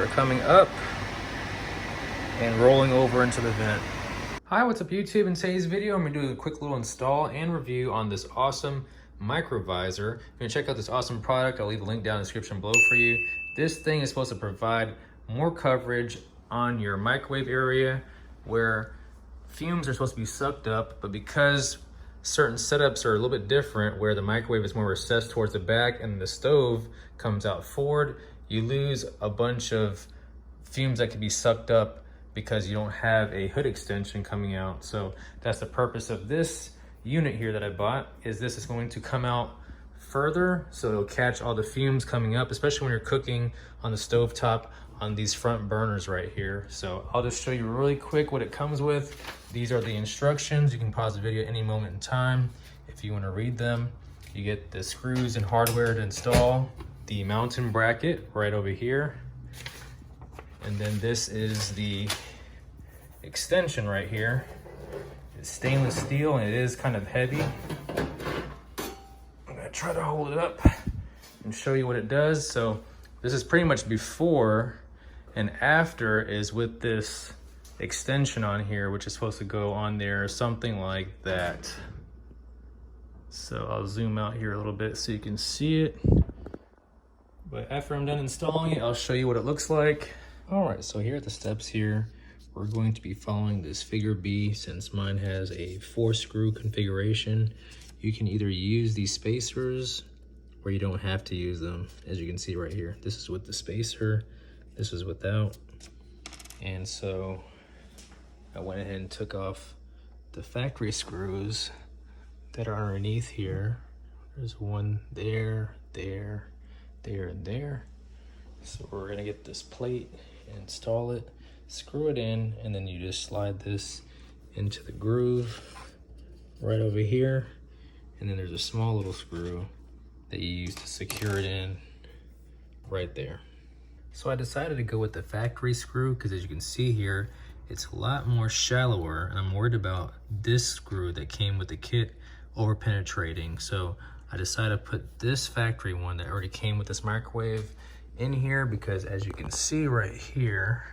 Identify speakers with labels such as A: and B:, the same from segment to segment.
A: are coming up and rolling over into the vent. Hi, what's up YouTube? In today's video, I'm gonna do a quick little install and review on this awesome Microvisor. You're gonna check out this awesome product. I'll leave a link down in the description below for you. This thing is supposed to provide more coverage on your microwave area where fumes are supposed to be sucked up, but because certain setups are a little bit different where the microwave is more recessed towards the back and the stove comes out forward, you lose a bunch of fumes that can be sucked up because you don't have a hood extension coming out. So that's the purpose of this unit here that I bought, is this is going to come out further so it'll catch all the fumes coming up, especially when you're cooking on the stove top on these front burners right here. So I'll just show you really quick what it comes with. These are the instructions. You can pause the video any moment in time if you want to read them. You get the screws and hardware to install, the mounting bracket right over here, and then this is the extension right here. It's stainless steel and it is kind of heavy. I'm gonna try to hold it up and show you what it does. So this is pretty much before, and after is with this extension on here, which is supposed to go on there something like that. So I'll zoom out here a little bit so you can see it. But after I'm done installing it, I'll show you what it looks like. All right, so here are the steps here. We're going to be following this figure B since mine has a 4-screw configuration. You can either use these spacers or you don't have to use them. As you can see right here, this is with the spacer, this is without. And so I went ahead and took off the factory screws that are underneath here. There's one there, there, there, and there. So we're gonna get this plate, install it, screw it in, and then you just slide this into the groove right over here. And then there's a small little screw that you use to secure it in right there. So I decided to go with the factory screw because, as you can see here, it's a lot more shallower, and I'm worried about this screw that came with the kit over penetrating. So I decided to put this factory one that already came with this microwave in here because, as you can see right here,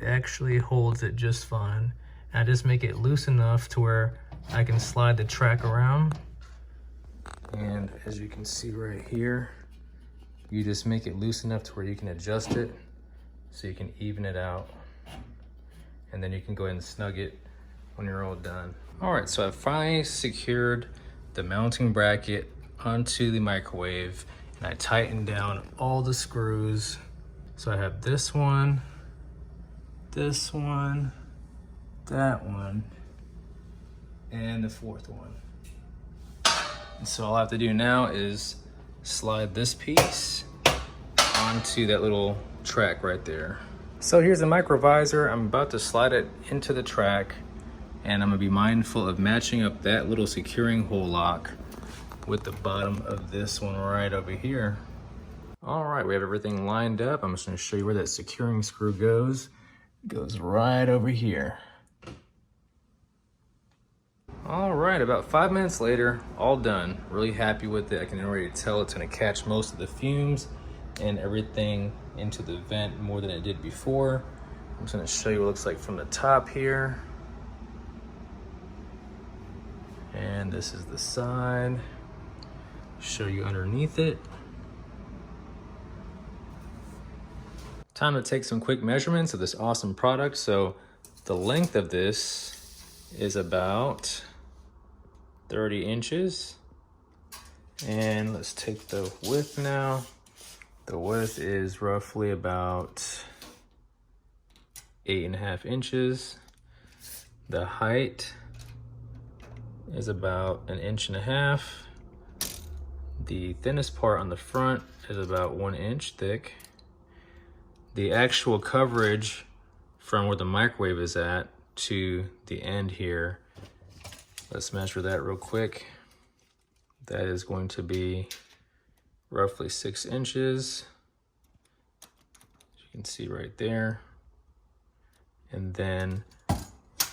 A: it actually holds it just fine. And I just make it loose enough to where I can slide the track around. And as you can see right here, you just make it loose enough to where you can adjust it so you can even it out. And then you can go ahead and snug it when you're all done. All right, so I've finally secured the mounting bracket onto the microwave, and I tightened down all the screws. So I have this one, that one, and the 4th one. And so all I have to do now is slide this piece onto that little track right there. So here's the Microvisor. I'm about to slide it into the track, and I'm gonna be mindful of matching up that little securing hole lock with the bottom of this one right over here. All right, we have everything lined up. I'm just gonna show you where that securing screw goes. It goes right over here. All right, about 5 minutes later, all done. Really happy with it. I can already tell it's gonna catch most of the fumes and everything into the vent more than it did before. I'm just gonna show you what it looks like from the top here. And this is the side. Show you underneath it. Time to take some quick measurements of this awesome product. So the length of this is about 30 inches. And let's take the width now. The width is roughly about 8.5 inches. The height is about 1.5 inches. The thinnest part on the front is about 1 inch thick. The actual coverage from where the microwave is at to the end here, let's measure that real quick. That is going to be roughly 6 inches. As you can see right there. And then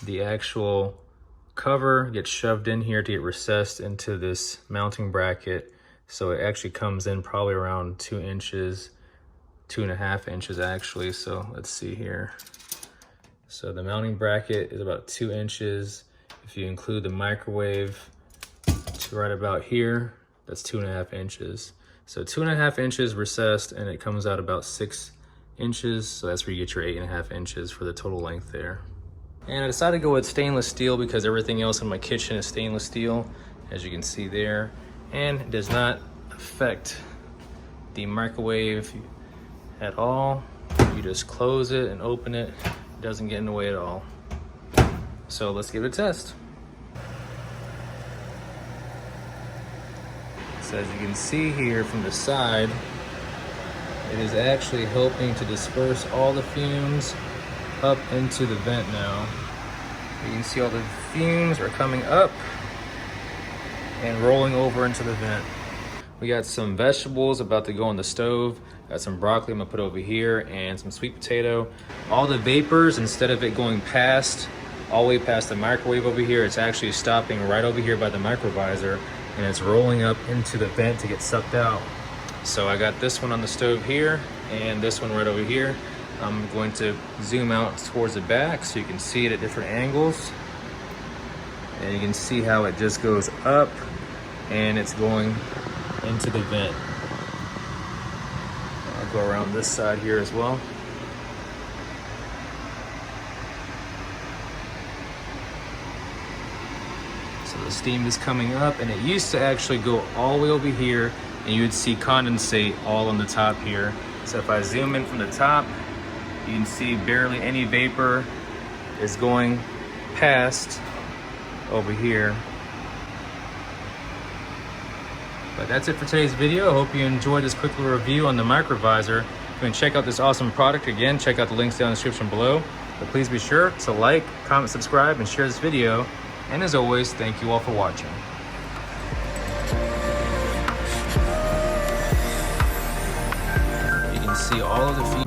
A: the actual cover gets shoved in here to get recessed into this mounting bracket. So it actually comes in probably around 2 inches 2.5 inches actually. So let's see here. So the mounting bracket is about 2 inches. If you include the microwave to right about here, that's 2.5 inches. So 2.5 inches recessed, and it comes out about 6 inches. So that's where you get your 8.5 inches for the total length there. And I decided to go with stainless steel because everything else in my kitchen is stainless steel, as you can see there. And it does not affect the microwave at all. You just close it and open it. It doesn't get in the way at all. So let's give it a test. So as you can see here from the side, it is actually helping to disperse all the fumes up into the vent now. You can see all the fumes are coming up and rolling over into the vent. We got some vegetables about to go on the stove. Got some broccoli I'm gonna put over here and some sweet potato. All the vapors, instead of it going all the way past the microwave over here, it's actually stopping right over here by the microvisor, and it's rolling up into the vent to get sucked out. So I got this one on the stove here and this one right over here. I'm going to zoom out towards the back so you can see it at different angles. And you can see how it just goes up and it's going into the vent. I'll go around this side here as well. So the steam is coming up, and it used to actually go all the way over here and you would see condensate all on the top here. So if I zoom in from the top, you can see barely any vapor is going past over here. But that's it for today's video. I hope you enjoyed this quick little review on the Microvisor. If you want to check out this awesome product, again, check out the links down in the description below. But please be sure to like, comment, subscribe, and share this video. And as always, thank you all for watching. You can see all of the